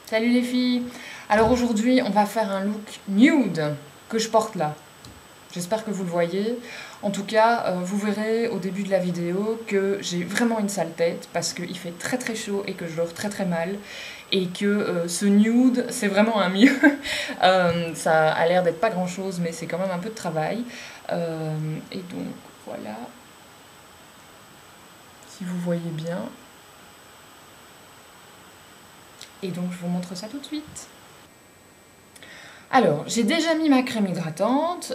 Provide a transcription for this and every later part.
Salut les filles. Alors aujourd'hui on va faire un look nude que je porte là. J'espère que vous le voyez. En tout cas, vous verrez au début de la vidéo que j'ai vraiment une sale tête parce qu'il fait très très chaud et que je dors très très mal. Et que ce nude, c'est vraiment un mieux. Ça a l'air d'être pas grand chose, mais c'est quand même un peu de travail. Et donc voilà. Si vous voyez bien. Et donc je vous montre ça tout de suite. Alors, j'ai déjà mis ma crème hydratante,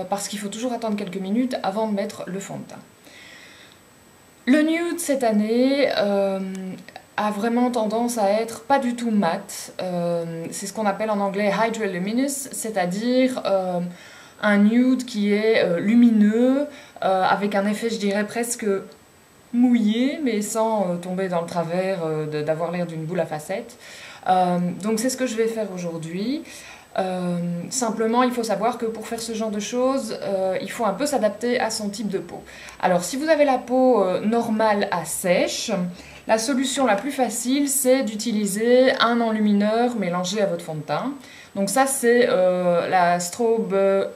parce qu'il faut toujours attendre quelques minutes avant de mettre le fond de teint. Le nude cette année a vraiment tendance à être pas du tout mat. C'est ce qu'on appelle en anglais hydroluminous, c'est-à-dire un nude qui est lumineux, avec un effet, je dirais, presque mouillé, mais sans tomber dans le travers d'avoir l'air d'une boule à facettes. Donc c'est ce que je vais faire aujourd'hui. Simplement, il faut savoir que pour faire ce genre de choses, il faut un peu s'adapter à son type de peau. Alors, si vous avez la peau normale à sèche, la solution la plus facile, c'est d'utiliser un enlumineur mélangé à votre fond de teint. Donc ça, c'est la Strobe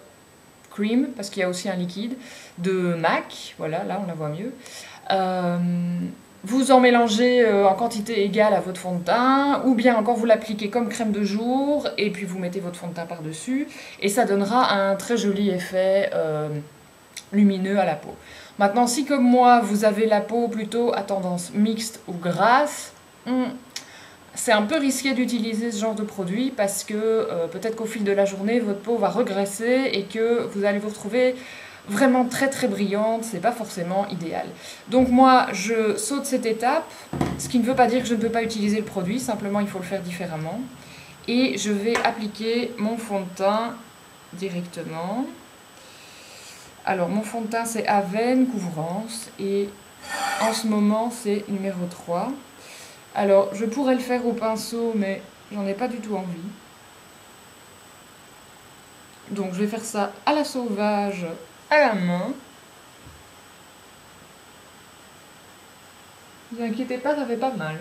Cream, parce qu'il y a aussi un liquide, de MAC. Voilà, là, on la voit mieux. Vous en mélangez en quantité égale à votre fond de teint, ou bien encore vous l'appliquez comme crème de jour, et puis vous mettez votre fond de teint par-dessus, et ça donnera un très joli effet lumineux à la peau. Maintenant, si comme moi, vous avez la peau plutôt à tendance mixte ou grasse, c'est un peu risqué d'utiliser ce genre de produit, parce que peut-être qu'au fil de la journée, votre peau va regresser, et que vous allez vous retrouver vraiment très très brillante, c'est pas forcément idéal. Donc moi je saute cette étape, ce qui ne veut pas dire que je ne peux pas utiliser le produit, simplement il faut le faire différemment. Et je vais appliquer mon fond de teint directement. Alors mon fond de teint c'est Avène Couvrance et en ce moment c'est numéro 3. Alors je pourrais le faire au pinceau mais j'en ai pas du tout envie. Donc je vais faire ça à la sauvage, à la main. Ne vous inquiétez pas, ça fait pas mal.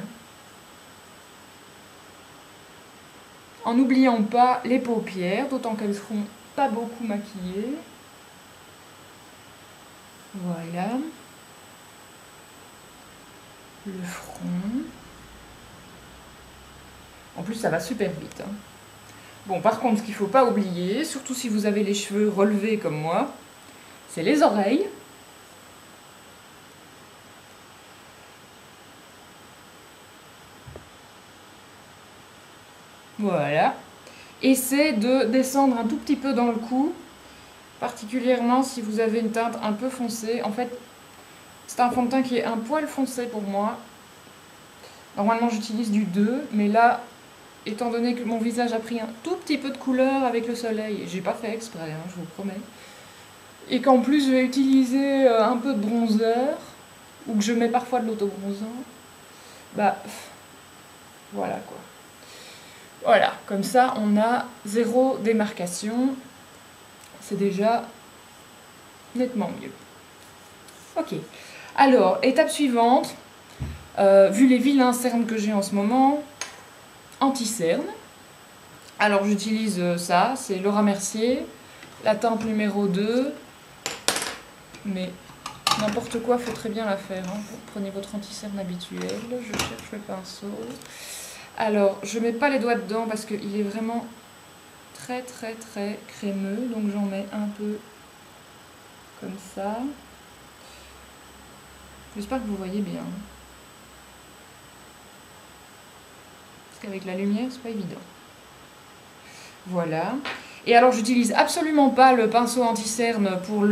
En n'oubliant pas les paupières, d'autant qu'elles seront pas beaucoup maquillées. Voilà. Le front. En plus, ça va super vite. Bon, par contre, ce qu'il ne faut pas oublier, surtout si vous avez les cheveux relevés comme moi, c'est les oreilles. Voilà. Et c'est de descendre un tout petit peu dans le cou, particulièrement si vous avez une teinte un peu foncée. En fait, c'est un fond de teint qui est un poil foncé pour moi. Normalement, j'utilise du 2, mais là, étant donné que mon visage a pris un tout petit peu de couleur avec le soleil, j'ai pas fait exprès, hein, je vous promets, et qu'en plus je vais utiliser un peu de bronzer, ou que je mets parfois de l'autobronzant, bah voilà quoi. Voilà, comme ça on a zéro démarcation, c'est déjà nettement mieux. Ok, alors étape suivante, vu les vilains cernes que j'ai en ce moment, anti-cerne. Alors j'utilise ça, c'est Laura Mercier, la teinte numéro 2, mais n'importe quoi, faut très bien la faire. Hein. Prenez votre anti-cerne habituel, je cherche le pinceau. Alors je mets pas les doigts dedans parce qu'il est vraiment très très très crémeux, donc j'en mets un peu comme ça. J'espère que vous voyez bien. Parce qu'avec la lumière, c'est pas évident. Voilà. Et alors, j'utilise absolument pas le pinceau anti-cerne pour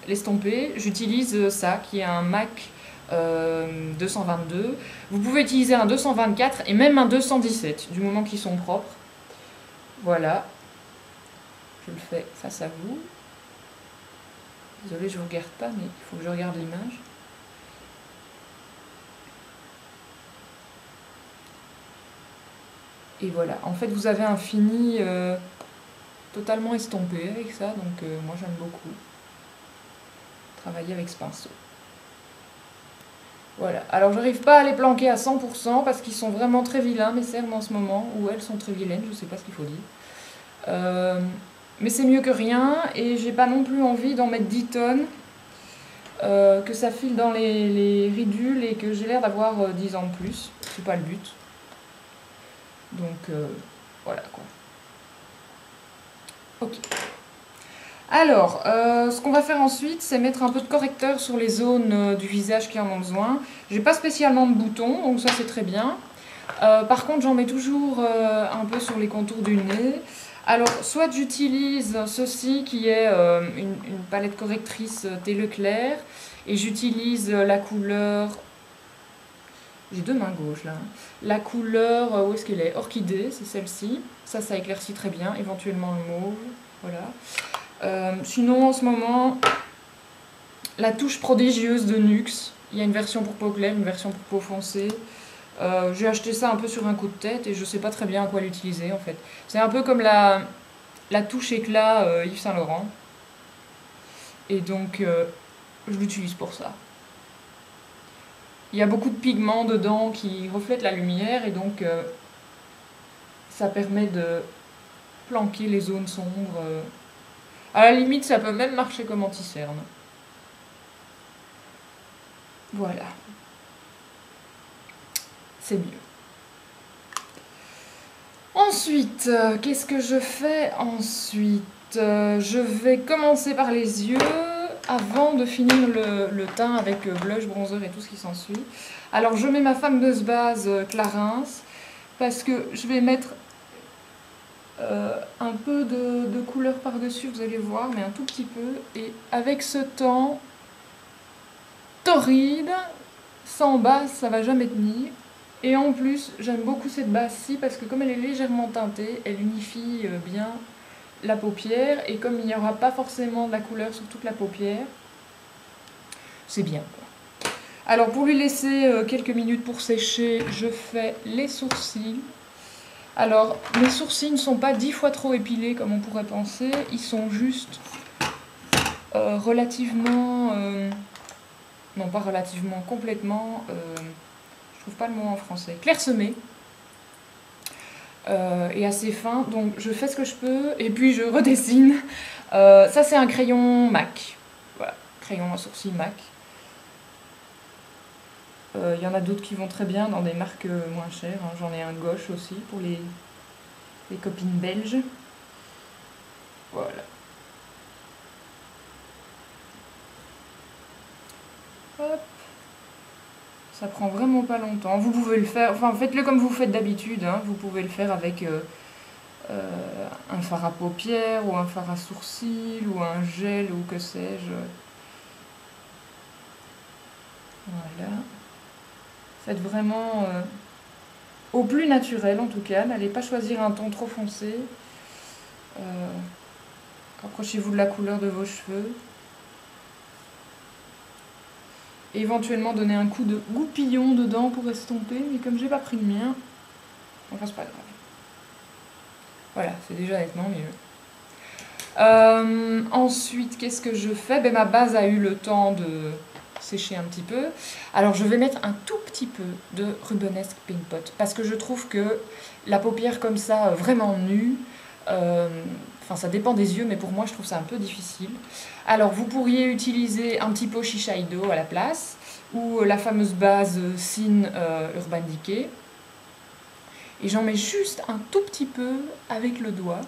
l'estomper. J'utilise ça, qui est un MAC 222. Vous pouvez utiliser un 224 et même un 217, du moment qu'ils sont propres. Voilà. Je le fais face à vous. Désolée, je ne vous regarde pas, mais il faut que je regarde l'image. Et voilà, en fait vous avez un fini totalement estompé avec ça, donc moi j'aime beaucoup travailler avec ce pinceau. Voilà, alors j'arrive pas à les planquer à 100% parce qu'ils sont vraiment très vilains, mes cernes en ce moment, ou elles sont très vilaines, je sais pas ce qu'il faut dire. Mais c'est mieux que rien, et j'ai pas non plus envie d'en mettre 10 tonnes, que ça file dans les ridules et que j'ai l'air d'avoir 10 ans de plus. C'est pas le but. Donc voilà quoi. Ok. Alors, ce qu'on va faire ensuite, c'est mettre un peu de correcteur sur les zones du visage qui en ont besoin. J'ai pas spécialement de boutons, donc ça c'est très bien. Par contre, j'en mets toujours un peu sur les contours du nez. Alors, soit j'utilise ceci qui est une palette correctrice thé Leclerc, et j'utilise la couleur... J'ai deux mains gauches là. La couleur, où est-ce qu'elle est? Orchidée, c'est celle-ci. Ça éclaircit très bien, éventuellement le mauve. Voilà. Sinon, en ce moment, la touche prodigieuse de NYX. Il y a une version pour peau claire, une version pour peau foncée. J'ai acheté ça un peu sur un coup de tête et je sais pas très bien à quoi l'utiliser en fait. C'est un peu comme la touche éclat Yves Saint Laurent. Et donc, je l'utilise pour ça. Il y a beaucoup de pigments dedans qui reflètent la lumière et donc ça permet de planquer les zones sombres. À la limite, ça peut même marcher comme anti-cerne. Voilà. C'est mieux. Ensuite, qu'est-ce que je fais ensuite? Je vais commencer par les yeux avant de finir le teint avec blush, bronzer et tout ce qui s'ensuit. Alors je mets ma fameuse base Clarins parce que je vais mettre un peu de couleur par-dessus, vous allez voir, mais un tout petit peu. Et avec ce teint torride, sans base, ça va jamais tenir. Et en plus, j'aime beaucoup cette base-ci parce que comme elle est légèrement teintée, elle unifie bien la paupière. Et comme il n'y aura pas forcément de la couleur sur toute la paupière, c'est bien, quoi. Alors pour lui laisser quelques minutes pour sécher, je fais les sourcils. Alors mes sourcils ne sont pas 10 fois trop épilés comme on pourrait penser. Ils sont juste relativement... non pas relativement, complètement... je trouve pas le mot en français, clairsemé et assez fin, donc je fais ce que je peux et puis je redessine. Ça c'est un crayon MAC, voilà, crayon à sourcil MAC. Il y en a d'autres qui vont très bien dans des marques moins chères, hein. J'en ai un gauche aussi pour les copines belges. Voilà. Hop. Ça prend vraiment pas longtemps. Vous pouvez le faire, enfin faites-le comme vous faites d'habitude, hein. Vous pouvez le faire avec un fard à paupières ou un fard à sourcils ou un gel ou que sais-je. Voilà. Faites vraiment au plus naturel en tout cas. N'allez pas choisir un ton trop foncé. Rapprochez-vous de la couleur de vos cheveux. Et éventuellement donner un coup de goupillon dedans pour estomper. Mais comme j'ai pas pris le mien, enfin c'est pas grave. Voilà, c'est déjà nettement mieux. Ensuite, qu'est-ce que je fais? Ben, ma base a eu le temps de sécher un petit peu. Alors je vais mettre un tout petit peu de Rubenesque Pink Pot parce que je trouve que la paupière comme ça, vraiment nue, enfin ça dépend des yeux, mais pour moi je trouve ça un peu difficile. Alors vous pourriez utiliser un petit pot Shiseido à la place ou la fameuse base Sin Urban Decay. Et j'en mets juste un tout petit peu avec le doigt.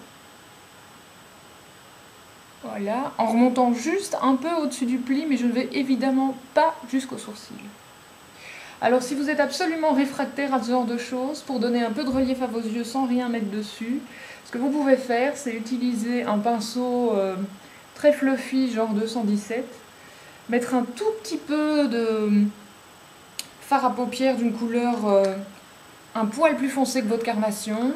Voilà, en remontant juste un peu au-dessus du pli, mais je ne vais évidemment pas jusqu'au sourcil. Alors si vous êtes absolument réfractaire à ce genre de choses, pour donner un peu de relief à vos yeux sans rien mettre dessus, ce que vous pouvez faire, c'est utiliser un pinceau très fluffy, genre 217, mettre un tout petit peu de fard à paupières d'une couleur un poil plus foncé que votre carnation,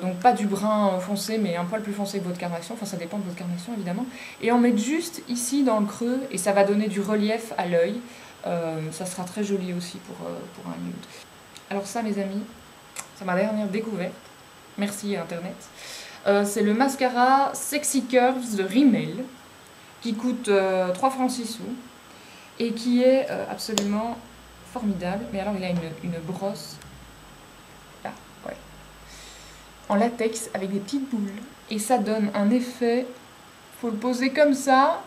donc pas du brun foncé mais un poil plus foncé que votre carnation, enfin ça dépend de votre carnation évidemment, et en mettre juste ici dans le creux et ça va donner du relief à l'œil. Ça sera très joli aussi pour un nude. Alors ça mes amis, c'est ma dernière découverte, merci internet. C'est le mascara Sexy Curves de Rimmel qui coûte 3 francs 6 sous et qui est absolument formidable. Mais alors il a une brosse, là, ouais, en latex avec des petites boules. Et ça donne un effet, faut le poser comme ça,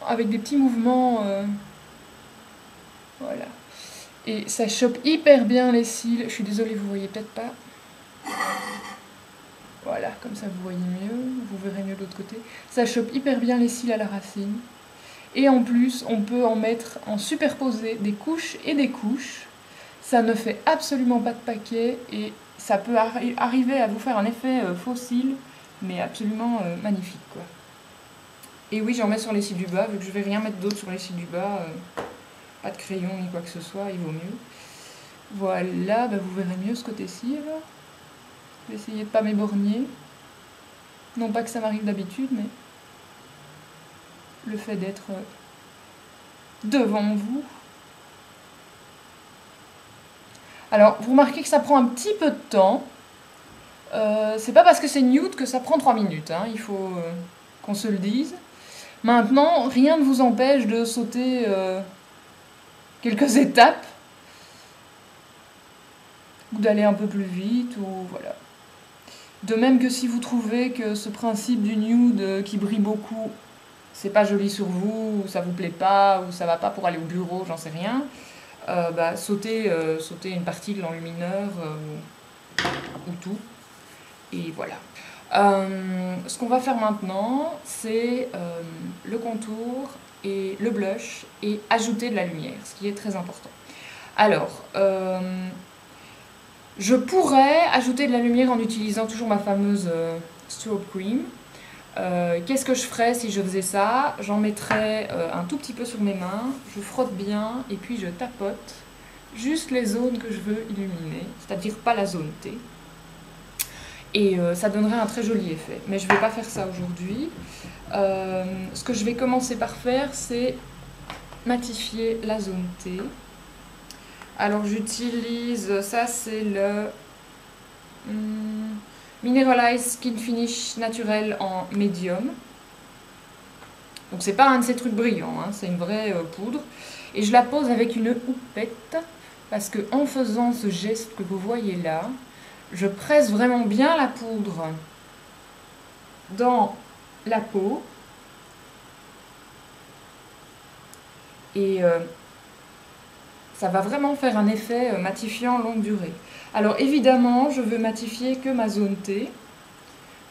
avec des petits mouvements, voilà. Et ça chope hyper bien les cils. Je suis désolée, vous voyez peut-être pas. Voilà, comme ça vous voyez mieux, vous verrez mieux de l'autre côté. Ça chope hyper bien les cils à la racine. Et en plus, on peut en mettre, en superposer des couches et des couches. Ça ne fait absolument pas de paquet et ça peut arriver à vous faire un effet faux cils, mais absolument magnifique, quoi. Et oui, j'en mets sur les cils du bas, vu que je vais rien mettre d'autre sur les cils du bas. Pas de crayon ni quoi que ce soit, il vaut mieux. Voilà, bah vous verrez mieux ce côté-ci alors. Je vais essayer de pas m'éborgner. Non pas que ça m'arrive d'habitude, mais le fait d'être devant vous. Alors, vous remarquez que ça prend un petit peu de temps. C'est pas parce que c'est nude que ça prend 3 minutes, hein. Il faut qu'on se le dise. Maintenant, rien ne vous empêche de sauter quelques étapes, ou d'aller un peu plus vite, ou voilà. De même que si vous trouvez que ce principe du nude qui brille beaucoup, c'est pas joli sur vous, ou ça vous plaît pas, ou ça va pas pour aller au bureau, j'en sais rien, bah, sautez une partie de l'enlumineur, ou tout, et voilà. Ce qu'on va faire maintenant, c'est le contour et le blush, et ajouter de la lumière, ce qui est très important. Alors, je pourrais ajouter de la lumière en utilisant toujours ma fameuse strobe cream. Qu'est-ce que je ferais si je faisais ça? J'en mettrais un tout petit peu sur mes mains, je frotte bien et puis je tapote juste les zones que je veux illuminer, c'est-à-dire pas la zone T. Et ça donnerait un très joli effet. Mais je ne vais pas faire ça aujourd'hui. Ce que je vais commencer par faire, c'est matifier la zone T. Alors j'utilise, ça c'est le Mineralized Skin Finish naturel en médium. Donc c'est pas un de ces trucs brillants, hein, c'est une vraie poudre. Et je la pose avec une houppette, parce que en faisant ce geste que vous voyez là, je presse vraiment bien la poudre dans la peau. Et ça va vraiment faire un effet matifiant longue durée. Alors évidemment, je veux matifier que ma zone T,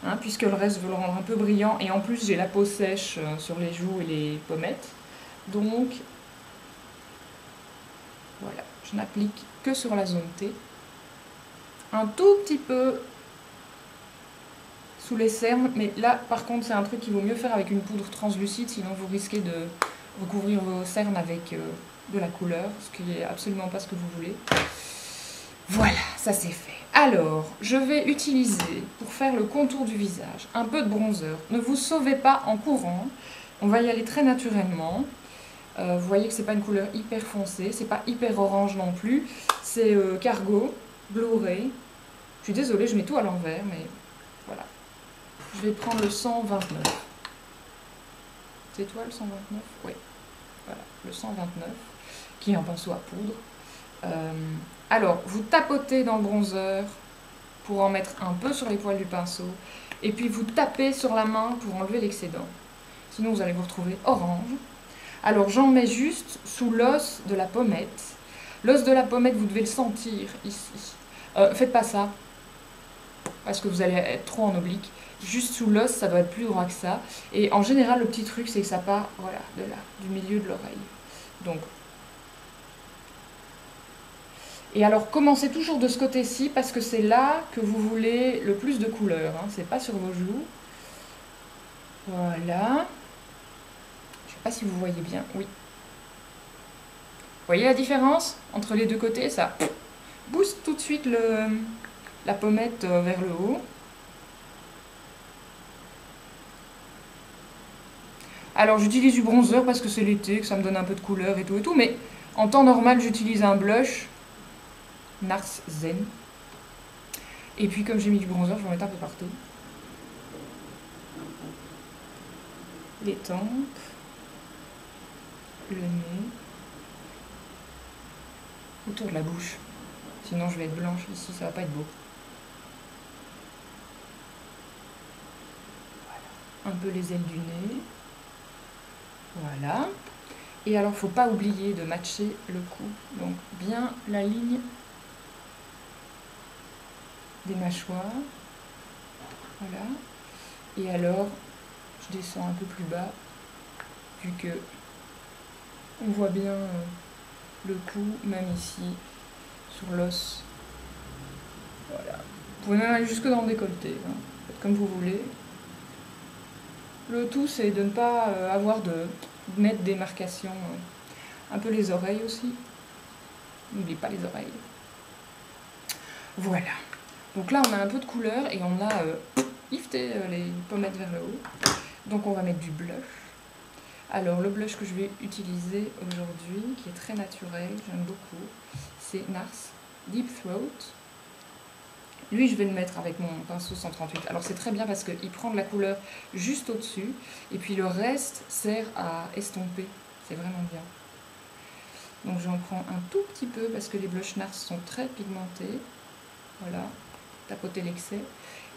hein, puisque le reste, je veux le rendre un peu brillant. Et en plus, j'ai la peau sèche sur les joues et les pommettes. Donc, voilà, je n'applique que sur la zone T. Un tout petit peu sous les cernes, mais là, par contre, c'est un truc qu'il vaut mieux faire avec une poudre translucide, sinon vous risquez de recouvrir vos cernes avec de la couleur, ce qui n'est absolument pas ce que vous voulez. Voilà, ça c'est fait. Alors, je vais utiliser, pour faire le contour du visage, un peu de bronzer. Ne vous sauvez pas en courant, on va y aller très naturellement. Vous voyez que c'est pas une couleur hyper foncée, c'est pas hyper orange non plus. C'est Cargo, Blu-ray. Je suis désolée, je mets tout à l'envers, mais voilà. Je vais prendre le 129. C'est toi le 129? Oui. Voilà, le 129, qui est un pinceau à poudre. Alors, vous tapotez dans le bronzer pour en mettre un peu sur les poils du pinceau, et puis vous tapez sur la main pour enlever l'excédent. Sinon, vous allez vous retrouver orange. Alors, j'en mets juste sous l'os de la pommette. L'os de la pommette, vous devez le sentir ici. Faites pas ça, parce que vous allez être trop en oblique. Juste sous l'os, ça doit être plus droit que ça. Et en général, le petit truc, c'est que ça part, voilà, de là, du milieu de l'oreille. Donc. Et alors, commencez toujours de ce côté-ci, parce que c'est là que vous voulez le plus de couleur. Hein. C'est pas sur vos joues. Voilà. Je sais pas si vous voyez bien. Oui. Vous voyez la différence entre les deux côtés? Ça booste tout de suite la pommette vers le haut. Alors j'utilise du bronzer parce que c'est l'été, que ça me donne un peu de couleur et tout, mais en temps normal j'utilise un blush Nars Zen. Et puis comme j'ai mis du bronzer, je vais en mettre un peu partout. Les tempes. le nez, autour de la bouche. Sinon je vais être blanche ici, ça va pas être beau. Voilà. Un peu les ailes du nez. Voilà. Et alors, faut pas oublier de matcher le cou. Donc, bien la ligne des mâchoires. Voilà. Et alors, je descends un peu plus bas, vu que on voit bien le cou, même ici, sur l'os. Voilà. Vous pouvez même aller jusque dans le décolleté, hein. Faites comme vous voulez. Le tout, c'est de ne pas avoir de nettes démarcations. Un peu les oreilles aussi. N'oubliez pas les oreilles. Voilà. Donc là, on a un peu de couleur et on a lifté les pommettes vers le haut. Donc on va mettre du blush. Alors le blush que je vais utiliser aujourd'hui, qui est très naturel, j'aime beaucoup, c'est NARS Deep Throat. Lui, je vais le mettre avec mon pinceau 138. Alors c'est très bien parce qu'il prend de la couleur juste au-dessus. Et puis le reste sert à estomper. C'est vraiment bien. Donc j'en prends un tout petit peu parce que les blushs NARS sont très pigmentés. Voilà, tapoter l'excès.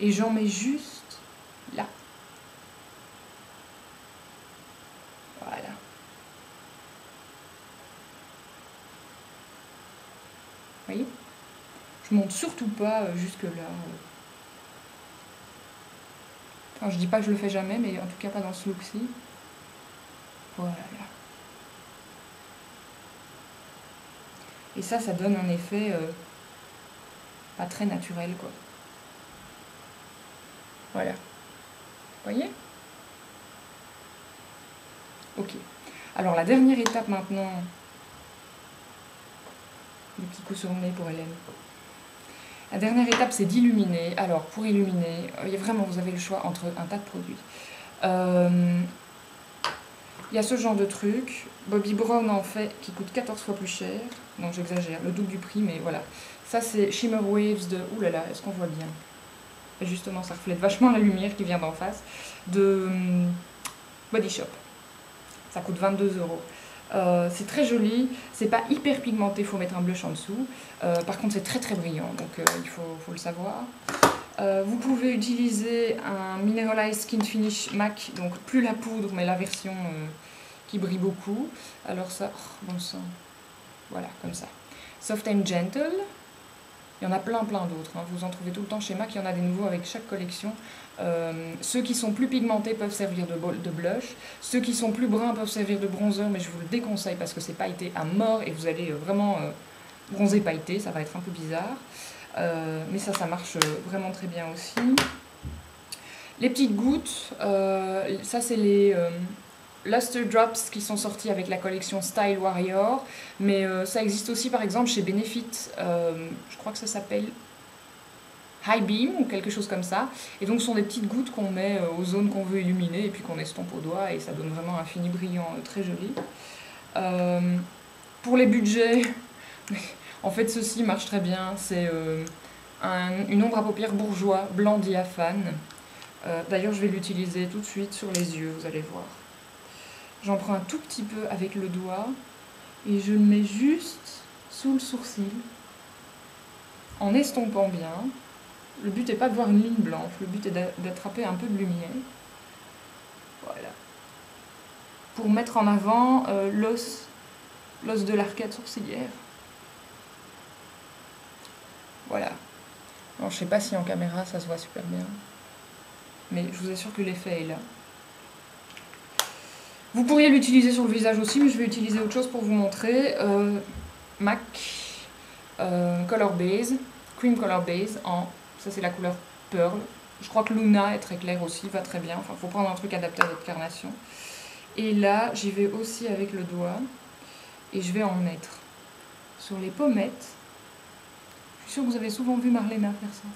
Et j'en mets juste là. Voilà. Vous voyez ? Je monte surtout pas jusque là. Enfin, je dis pas que je le fais jamais, mais en tout cas pas dans ce look-ci. Voilà. Et ça donne un effet pas très naturel, quoi. Voilà. Vous voyez ? Ok. Alors la dernière étape maintenant, des petits coups sur le nez pour Hélène. La dernière étape, c'est d'illuminer. Alors, pour illuminer, vraiment, vous avez le choix entre un tas de produits. Il y a ce genre de truc. Bobbi Brown en fait, qui coûte 14 fois plus cher. Non, j'exagère, le double du prix, mais voilà. Ça, c'est Shimmer Waves de... Ouh là là, est-ce qu'on voit bien ? Et justement, ça reflète vachement la lumière qui vient d'en face. De Body Shop. Ça coûte 22 €. C'est très joli, c'est pas hyper pigmenté, il faut mettre un blush en dessous. Par contre, c'est très très brillant, donc il faut le savoir. Vous pouvez utiliser un Mineralized Skin Finish MAC, donc plus la poudre, mais la version qui brille beaucoup. Alors ça, oh, bon sang, voilà, comme ça. Soft and Gentle, il y en a plein d'autres, hein. Vous en trouvez tout le temps chez MAC, il y en a des nouveaux avec chaque collection. Ceux qui sont plus pigmentés peuvent servir de blush, ceux qui sont plus bruns peuvent servir de bronzer, mais je vous le déconseille parce que c'est pailleté à mort et vous allez vraiment bronzer pailleté, ça va être un peu bizarre. Mais ça marche vraiment très bien aussi. Les petites gouttes, ça c'est les Luster Drops qui sont sortis avec la collection Style Warrior, mais ça existe aussi par exemple chez Benefit, je crois que ça s'appelle High Beam ou quelque chose comme ça. Et donc ce sont des petites gouttes qu'on met aux zones qu'on veut illuminer et puis qu'on estompe au doigt et ça donne vraiment un fini brillant très joli. Pour les budgets, en fait ceci marche très bien. C'est une ombre à paupières bourgeois blanc diaphane. D'ailleurs je vais l'utiliser tout de suite sur les yeux, vous allez voir. J'en prends un tout petit peu avec le doigt et je le mets juste sous le sourcil en estompant bien. Le but n'est pas de voir une ligne blanche, le but est d'attraper un peu de lumière. Voilà. Pour mettre en avant l'os de l'arcade sourcilière. Voilà. Alors je ne sais pas si en caméra ça se voit super bien, mais je vous assure que l'effet est là. Vous pourriez l'utiliser sur le visage aussi, mais je vais utiliser autre chose pour vous montrer. MAC Color Base, Cream Color Base en... Ça c'est la couleur Pearl. Je crois que Luna est très claire aussi, va très bien. Enfin, il faut prendre un truc adapté à votre carnation. Et là, j'y vais aussi avec le doigt. Et je vais en mettre sur les pommettes. Je suis sûre que vous avez souvent vu Marlena faire ça.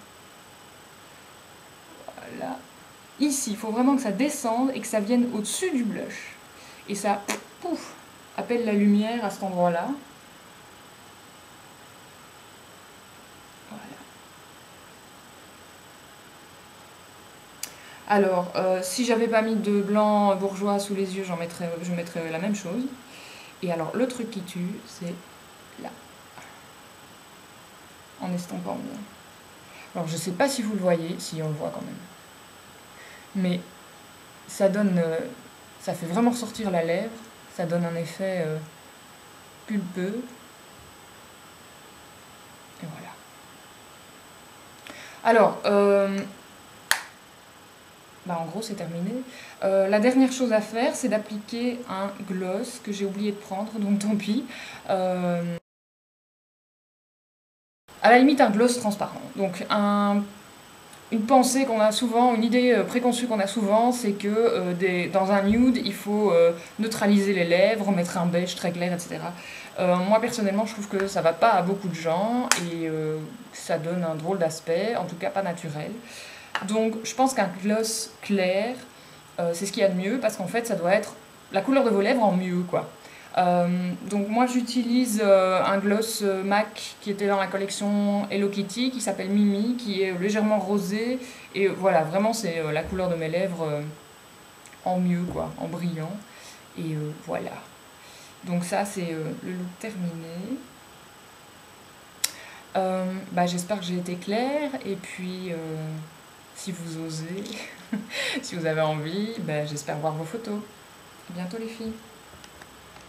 Voilà. Ici, il faut vraiment que ça descende et que ça vienne au-dessus du blush. Et ça, pouf, appelle la lumière à cet endroit-là. Alors, si j'avais pas mis de blanc bourgeois sous les yeux, je mettrais la même chose. Et alors le truc qui tue, c'est là, en estompant bien. Alors je sais pas si vous le voyez, si on le voit quand même. Mais ça donne, ça fait vraiment ressortir la lèvre, ça donne un effet pulpeux. Et voilà. Alors, en gros c'est terminé. La dernière chose à faire, c'est d'appliquer un gloss que j'ai oublié de prendre, donc tant pis. À la limite un gloss transparent. Donc une pensée qu'on a souvent, une idée préconçue qu'on a souvent, c'est que dans un nude, il faut neutraliser les lèvres, mettre un beige très clair, etc. Moi personnellement, je trouve que ça va pas à beaucoup de gens et ça donne un drôle d'aspect, en tout cas pas naturel. Donc je pense qu'un gloss clair, c'est ce qu'il y a de mieux parce qu'en fait, ça doit être la couleur de vos lèvres en mieux, quoi. Donc moi j'utilise un gloss MAC qui était dans la collection Hello Kitty qui s'appelle Mimi, qui est légèrement rosé et voilà, vraiment c'est la couleur de mes lèvres en mieux, quoi, en brillant. Et voilà, donc ça c'est le look terminé. J'espère que j'ai été claire et puis si vous osez, si vous avez envie, j'espère voir vos photos. À bientôt les filles.